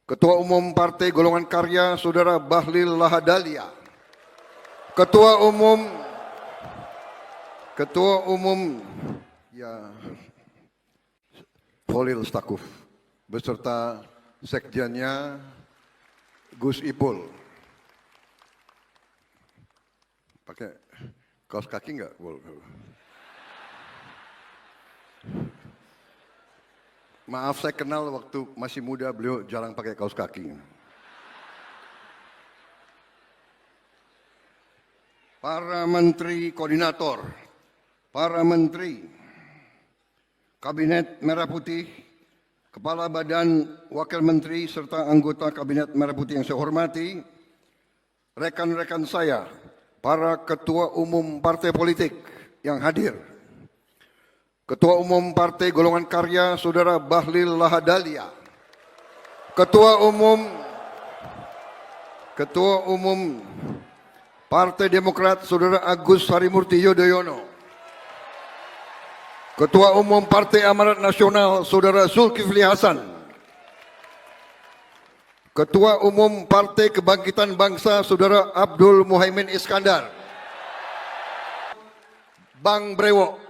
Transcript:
Ketua Umum Partai Golongan Karya Saudara Bahlil Lahadalia, Ketua Umum ya Holil Stakuf beserta sekjennya Gus Ipul. Pakai kaos kaki enggak? Maaf, saya kenal waktu masih muda beliau jarang pakai kaos kaki. Para menteri koordinator, para menteri Kabinet Merah Putih, Kepala Badan Wakil Menteri serta anggota Kabinet Merah Putih yang saya hormati, rekan-rekan saya, para ketua umum partai politik yang hadir, Ketua Umum Partai Golongan Karya Saudara Bahlil Lahadalia, Ketua Umum Partai Demokrat Saudara Agus Harimurti Yudhoyono, Ketua Umum Partai Amanat Nasional Saudara Zulkifli Hasan, Ketua Umum Partai Kebangkitan Bangsa Saudara Abdul Muhaimin Iskandar, Bang Brewo,